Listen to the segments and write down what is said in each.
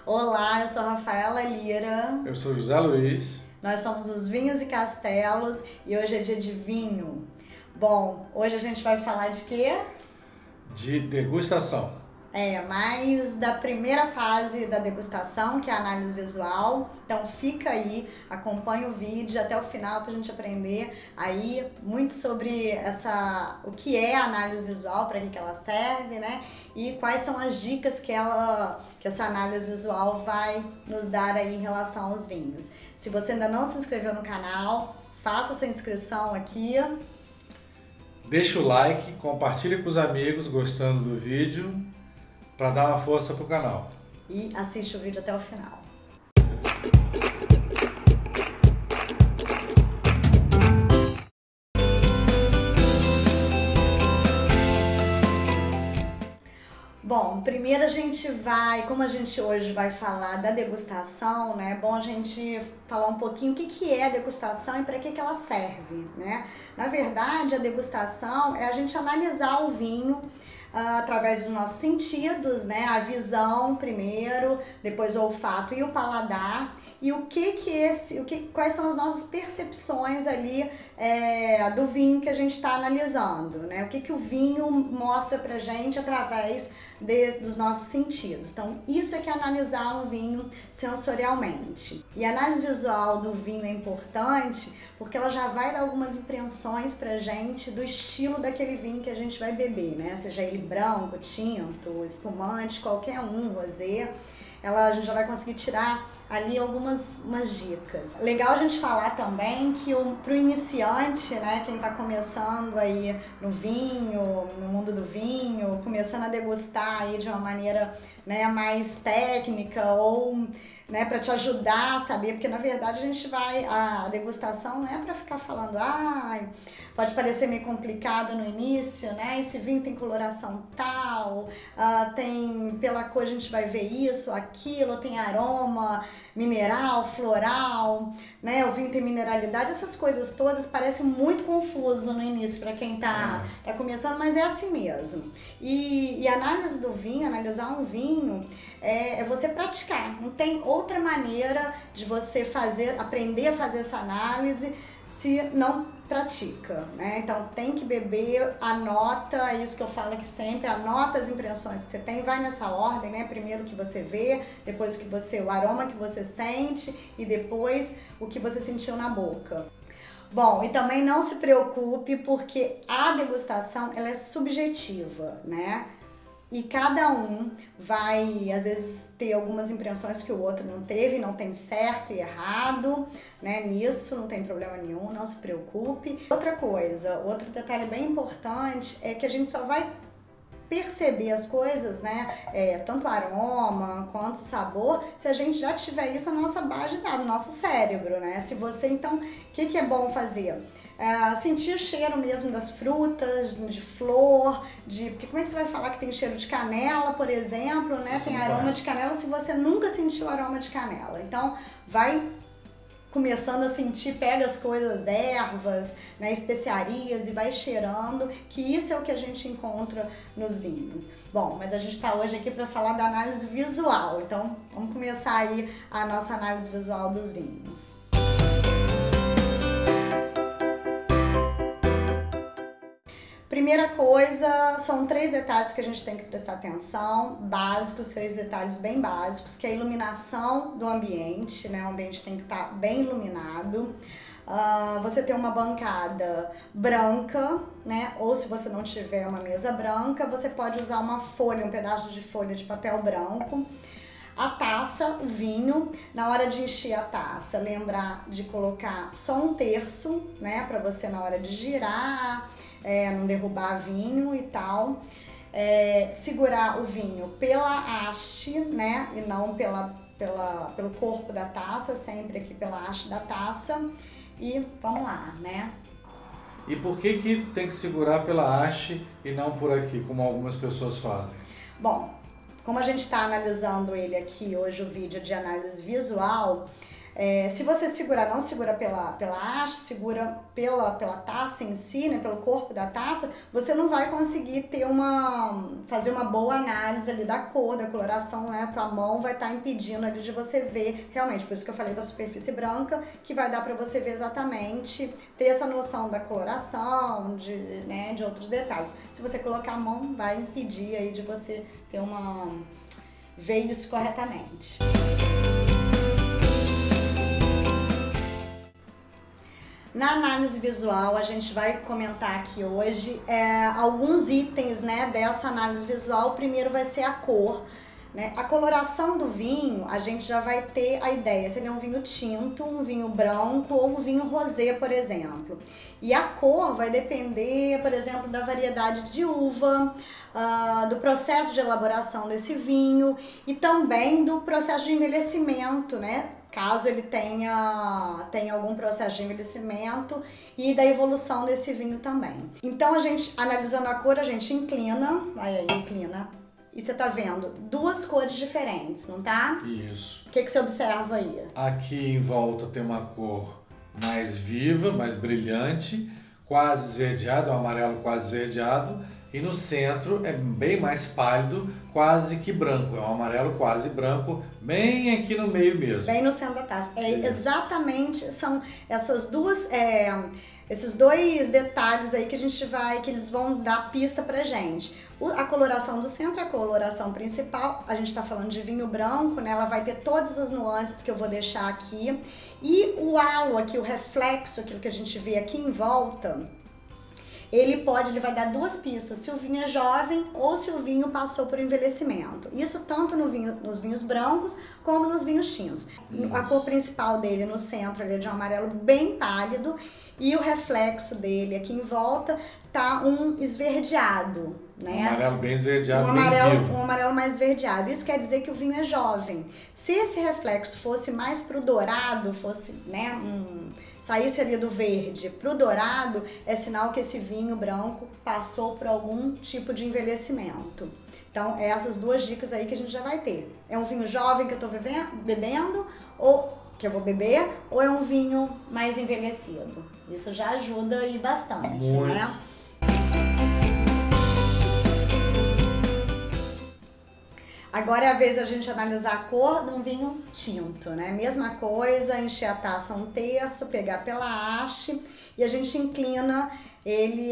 Olá, eu sou a Rafaela Lira. Eu sou José Luiz. Nós somos os Vinhos e Castelos e hoje é dia de vinho. Bom, hoje a gente vai falar de quê? De degustação. Mais da primeira fase da degustação, que é a análise visual. Então fica aí, acompanha o vídeo até o final para a gente aprender aí muito sobre o que é a análise visual, para que ela serve, né? E quais são as dicas que essa análise visual vai nos dar aí em relação aos vinhos. Se você ainda não se inscreveu no canal, faça sua inscrição aqui. Deixa o like, compartilhe com os amigos gostando do vídeo, para dar uma força pro canal. E assiste o vídeo até o final. Bom, primeiro a gente como a gente hoje vai falar da degustação, né? É bom a gente falar um pouquinho o que é a degustação e para que ela serve, né? Na verdade, a degustação é a gente analisar o vinho através dos nossos sentidos, né? A visão primeiro, depois o olfato e o paladar. E quais são as nossas percepções ali do vinho que a gente está analisando, né? O que o vinho mostra pra gente através dos nossos sentidos. Então, isso é que é analisar um vinho sensorialmente. E a análise visual do vinho é importante porque ela já vai dar algumas impressões pra gente do estilo daquele vinho que a gente vai beber, né? Seja ele branco, tinto, espumante, qualquer um, rosé. A gente já vai conseguir tirar ali umas dicas. Legal a gente falar também que pro iniciante, né, quem tá começando aí no vinho, no mundo do vinho, começando a degustar aí de uma maneira, né, mais técnica ou, né, para te ajudar a saber, porque na verdade a degustação não é para ficar falando, pode parecer meio complicado no início, né? Esse vinho tem coloração tal, pela cor a gente vai ver isso, aquilo, tem aroma mineral, floral, né? O vinho tem mineralidade, essas coisas todas parecem muito confuso no início para quem tá começando, mas é assim mesmo. E a análise do vinho, analisar um vinho, é você praticar. Não tem outra maneira de você aprender a fazer essa análise se não pratica, né? Então tem que beber, anota, é isso que eu falo aqui sempre, anota as impressões que você tem, vai nessa ordem, né? Primeiro o que você vê, depois o aroma que você sente e depois o que você sentiu na boca. Bom, e também não se preocupe porque a degustação ela é subjetiva, né? E cada um vai, às vezes, ter algumas impressões que o outro não teve, não tem certo e errado, né? Nisso não tem problema nenhum, não se preocupe. Outra coisa, outro detalhe bem importante é que a gente só vai perceber as coisas, né? Tanto aroma quanto sabor, se a gente já tiver isso na nossa base de dados, no nosso cérebro, né? Se você, então, o que é bom fazer? Sentir o cheiro mesmo das frutas, de flor, porque como é que você vai falar que tem cheiro de canela, por exemplo, né? Tem aroma de canela se você nunca sentiu aroma de canela. Então, vai começando a sentir, pega as coisas, ervas, né, especiarias e vai cheirando, que isso é o que a gente encontra nos vinhos. Bom, mas a gente está hoje aqui para falar da análise visual, então vamos começar aí a nossa análise visual dos vinhos. Primeira coisa, são 3 detalhes que a gente tem que prestar atenção, básicos, 3 detalhes bem básicos, que é a iluminação do ambiente, né? O ambiente tem que estar bem iluminado. Você tem uma bancada branca, né? Ou se você não tiver uma mesa branca, você pode usar uma folha, um pedaço de folha de papel branco. A taça, o vinho, na hora de encher a taça, lembrar de colocar só 1/3, né? Para você na hora de girar, não derrubar vinho e tal. Segurar o vinho pela haste, né? E não pelo corpo da taça, sempre aqui pela haste da taça. E vamos lá, né? E por que tem que segurar pela haste e não por aqui, como algumas pessoas fazem? Bom, como a gente está analisando ele aqui hoje, o vídeo de análise visual, Se você segurar, não segura pela haste, segura pela taça em si, né, pelo corpo da taça, você não vai conseguir fazer uma boa análise ali da cor, da coloração, né? Tua mão vai estar impedindo ali de você ver realmente, por isso que eu falei da superfície branca, que vai dar para você ver exatamente, ter essa noção da coloração, de outros detalhes. Se você colocar a mão, vai impedir aí de você ter ver isso corretamente. Na análise visual, a gente vai comentar aqui hoje alguns itens, né, dessa análise visual. O primeiro vai ser a cor, né? A coloração do vinho, a gente já vai ter a ideia se ele é um vinho tinto, um vinho branco ou um vinho rosé, por exemplo. E a cor vai depender, por exemplo, da variedade de uva, do processo de elaboração desse vinho e também do processo de envelhecimento, né? Caso ele tenha algum processo de envelhecimento e da evolução desse vinho também. Então, a gente, analisando a cor, a gente inclina, inclina, e você tá vendo duas cores diferentes, não tá? Isso. O que você observa aí? Aqui em volta tem uma cor mais viva, mais brilhante, quase esverdeado, um amarelo quase esverdeado, e no centro é bem mais pálido, quase que branco, é um amarelo quase branco, bem aqui no meio mesmo. Bem no centro da taça. Exatamente, são esses dois detalhes aí que eles vão dar pista pra gente. A coloração do centro, a coloração principal, a gente tá falando de vinho branco, né? Ela vai ter todas as nuances que eu vou deixar aqui. E o halo aqui, o reflexo, aquilo que a gente vê aqui em volta, ele vai dar duas pistas, se o vinho é jovem ou se o vinho passou por envelhecimento. Isso tanto nos vinhos brancos como nos vinhos tintos. A cor principal dele no centro ele é de um amarelo bem pálido e o reflexo dele aqui em volta tá um esverdeado, né? Um amarelo bem esverdeado, um amarelo mais esverdeado. Isso quer dizer que o vinho é jovem. Se esse reflexo fosse mais pro dourado, fosse, né, saísse ali do verde pro dourado, é sinal que esse vinho branco passou por algum tipo de envelhecimento. Então, essas duas dicas aí que a gente já vai ter. É um vinho jovem que eu tô bebendo, ou que eu vou beber, ou é um vinho mais envelhecido? Isso já ajuda aí bastante, muito, né? Agora é a vez da gente analisar a cor de um vinho tinto, né? Mesma coisa, encher a taça um terço, pegar pela haste e a gente inclina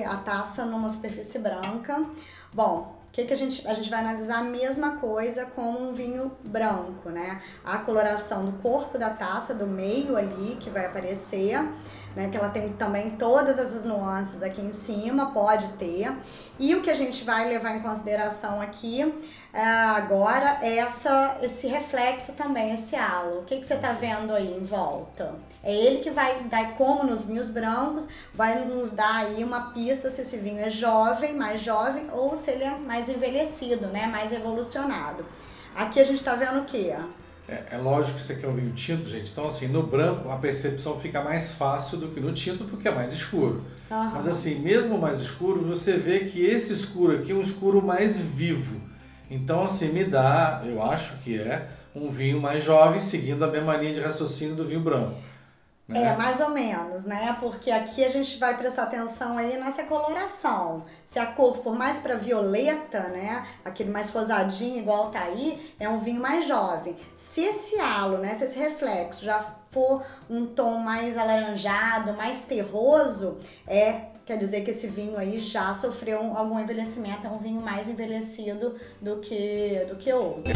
a taça numa superfície branca. Bom, a gente vai analisar a mesma coisa com um vinho branco, né? A coloração do corpo da taça, do meio ali, que vai aparecer, né, que ela tem também todas essas nuances aqui em cima, pode ter. E o que a gente vai levar em consideração aqui agora é esse reflexo também, esse halo. O que você tá vendo aí em volta? É ele que vai dar, como nos vinhos brancos, vai nos dar aí uma pista se esse vinho é jovem, mais jovem, ou se ele é mais envelhecido, né, mais evolucionado. Aqui a gente tá vendo o quê? É lógico que isso aqui é um vinho tinto, gente. Então, assim, no branco a percepção fica mais fácil do que no tinto, porque é mais escuro. Uhum. Mas, assim, mesmo mais escuro, você vê que esse escuro aqui é um escuro mais vivo. Então, assim, eu acho que é um vinho mais jovem, seguindo a mesma linha de raciocínio do vinho branco. É, mais ou menos, né? Porque aqui a gente vai prestar atenção aí nessa coloração. Se a cor for mais para violeta, né? Aquele mais rosadinho igual tá aí, é um vinho mais jovem. Se esse halo, né? Se esse reflexo já for um tom mais alaranjado, mais terroso, quer dizer que esse vinho aí já sofreu algum envelhecimento, é um vinho mais envelhecido do que outro.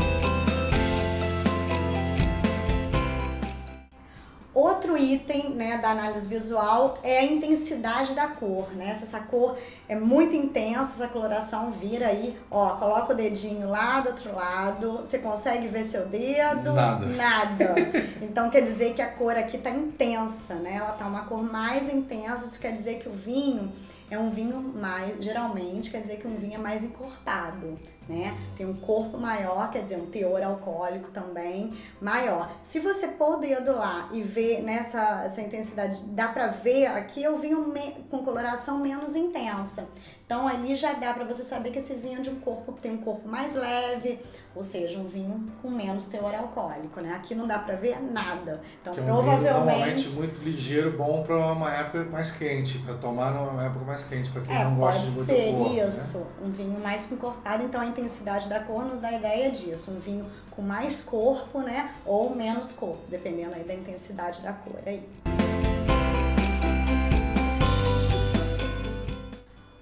Outro item, né, da análise visual é a intensidade da cor, né? Se essa cor é muito intensa, essa coloração vira aí, ó, coloca o dedinho lá do outro lado, você consegue ver seu dedo? Nada. Então quer dizer que a cor aqui tá intensa, né? Ela tá uma cor mais intensa, isso quer dizer que o vinho é um vinho mais, geralmente, quer dizer que um vinho é mais encorpado, né? Tem um corpo maior, quer dizer, um teor alcoólico também maior. Se você pôr o dedo lá e ver essa intensidade, dá pra ver aqui é o vinho com coloração menos intensa. Então ali já dá para você saber que esse vinho é de um corpo que tem um corpo mais leve, ou seja, um vinho com menos teor alcoólico, né? Aqui não dá para ver nada. Então que é um provavelmente vinho normalmente muito ligeiro, bom para uma época mais quente, para tomar numa época mais quente, para quem não gosta de muito corpo. Pode ser isso, né? Um vinho mais encorpado, então a intensidade da cor nos dá a ideia disso, um vinho com mais corpo, né? Ou menos corpo, dependendo aí da intensidade da cor aí.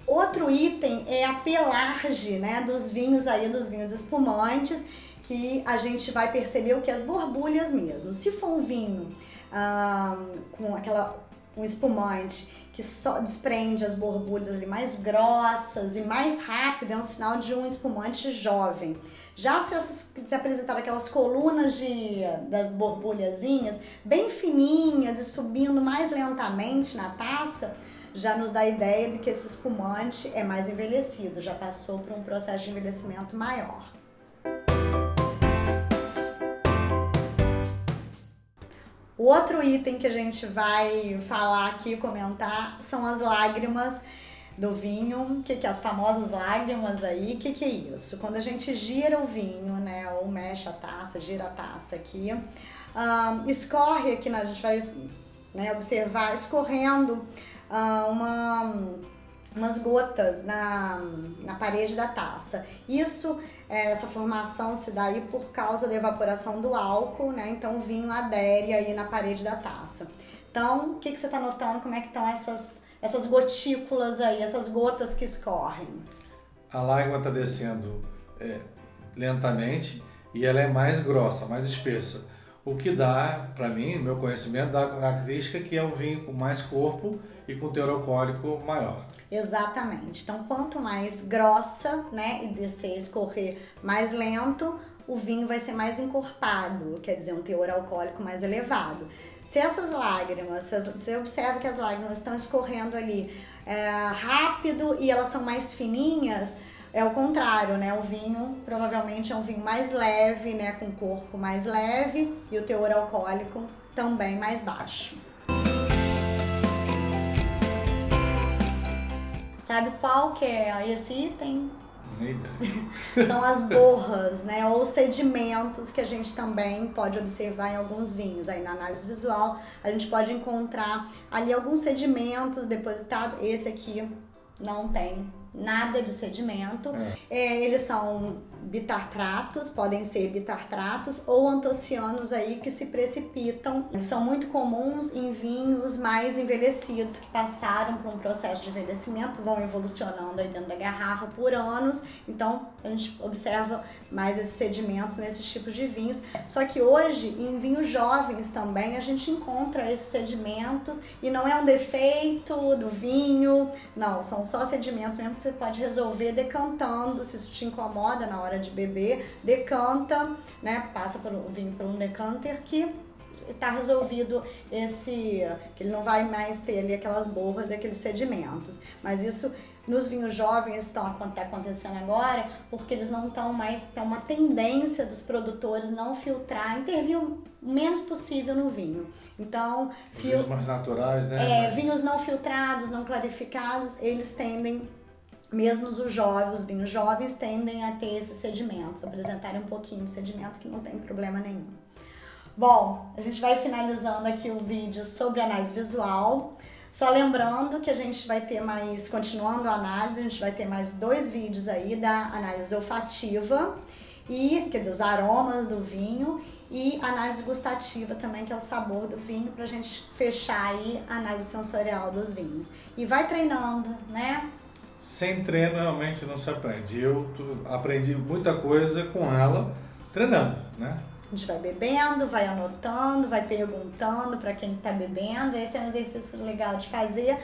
Outro item é a pelagem, né, dos vinhos aí, dos vinhos espumantes, que a gente vai perceber o que? As borbulhas mesmo. Se for um vinho com um espumante que só desprende as borbulhas ali mais grossas e mais rápido, é um sinal de um espumante jovem. Já se apresentar aquelas colunas das borbulhazinhas bem fininhas e subindo mais lentamente na taça, já nos dá a ideia de que esse espumante é mais envelhecido, já passou por um processo de envelhecimento maior. O outro item que a gente vai falar aqui, comentar, são as lágrimas do vinho. O que é as famosas lágrimas aí? O que é isso? Quando a gente gira o vinho, né, ou mexe a taça, gira a taça aqui, escorre aqui, a gente vai, né, observar escorrendo umas gotas na parede da taça. Essa formação se dá aí por causa da evaporação do álcool, né? Então o vinho adere aí na parede da taça. Então, o que você está notando? Como é que estão essas gotículas aí, essas gotas que escorrem? A lágrima está descendo lentamente e ela é mais grossa, mais espessa. O que dá, para mim, meu conhecimento, dá a característica que é um vinho com mais corpo e com teor alcoólico maior. Exatamente. Então, quanto mais grossa, né, e descer, escorrer mais lento, o vinho vai ser mais encorpado, quer dizer, um teor alcoólico mais elevado. Se essas lágrimas, você observa que as lágrimas estão escorrendo ali rápido e elas são mais fininhas, é o contrário, né? O vinho provavelmente é um vinho mais leve, né, com corpo mais leve e o teor alcoólico também mais baixo. Sabe qual que é esse item? São as borras, né, ou sedimentos que a gente também pode observar em alguns vinhos. Aí na análise visual a gente pode encontrar ali alguns sedimentos depositados. Esse aqui não tem nada de sedimento. Eles são bitartratos, podem ser bitartratos ou antocianos aí que se precipitam. São muito comuns em vinhos mais envelhecidos que passaram por um processo de envelhecimento, vão evolucionando aí dentro da garrafa por anos. Então a gente observa mais esses sedimentos nesses tipos de vinhos. Só que hoje em vinhos jovens também a gente encontra esses sedimentos e não é um defeito do vinho, não, são só sedimentos mesmo que você pode resolver decantando. Se isso te incomoda na hora de beber, decanta, né? Passa o vinho por um decanter que está resolvido que ele não vai mais ter ali aquelas borras e aqueles sedimentos. Mas isso nos vinhos jovens está acontecendo agora porque eles não estão mais, tem uma tendência dos produtores não filtrar, intervir o menos possível no vinho. Então, vinhos mais naturais, né? Vinhos não filtrados, não clarificados, eles tendem, mesmo os vinhos jovens tendem a ter esses sedimentos, apresentarem um pouquinho de sedimento que não tem problema nenhum. Bom, a gente vai finalizando aqui o vídeo sobre análise visual. Só lembrando que a gente vai ter continuando a análise, a gente vai ter mais 2 vídeos aí da análise olfativa, quer dizer, os aromas do vinho, e análise gustativa também, que é o sabor do vinho, pra gente fechar aí a análise sensorial dos vinhos. E vai treinando, né? Sem treino realmente não se aprende. Eu aprendi muita coisa com ela treinando, né? A gente vai bebendo, vai anotando, vai perguntando para quem está bebendo. Esse é um exercício legal de fazer.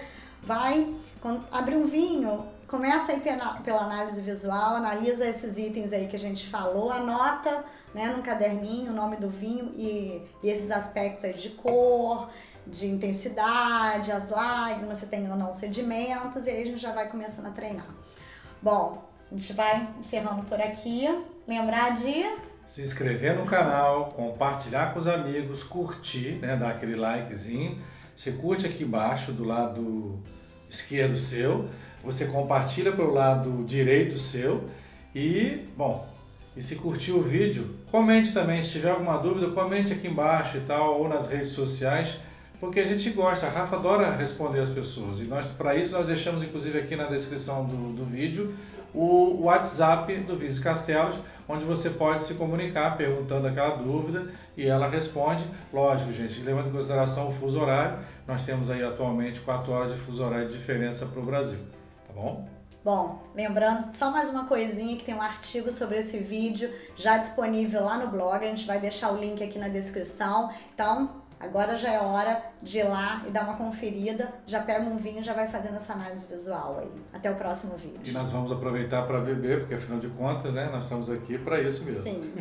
Quando abre um vinho, começa aí pela análise visual, analisa esses itens aí que a gente falou, anota, né, num caderninho o nome do vinho e esses aspectos aí de cor, de intensidade, as lágrimas, se tem ou não sedimentos, e aí a gente já vai começando a treinar. Bom, a gente vai encerrando por aqui. Lembrar de se inscrever no canal, compartilhar com os amigos, curtir, né, dar aquele likezinho. Você curte aqui embaixo, do lado esquerdo seu, você compartilha para o lado direito seu e, bom, e se curtiu o vídeo, comente também, se tiver alguma dúvida, comente aqui embaixo e tal, ou nas redes sociais, porque a gente gosta, a Rafa adora responder as pessoas e para isso nós deixamos inclusive aqui na descrição do vídeo o WhatsApp do Vides Castelos, onde você pode se comunicar perguntando aquela dúvida e ela responde. Lógico, gente, levando em consideração o fuso horário, nós temos aí atualmente 4 horas de fuso horário de diferença para o Brasil, tá bom? Bom, lembrando, só mais uma coisinha, que tem um artigo sobre esse vídeo já disponível lá no blog, a gente vai deixar o link aqui na descrição, então agora já é hora de ir lá e dar uma conferida, já pega um vinho e já vai fazendo essa análise visual aí. Até o próximo vídeo. E nós vamos aproveitar para beber, porque afinal de contas, né, nós estamos aqui para isso mesmo. Sim.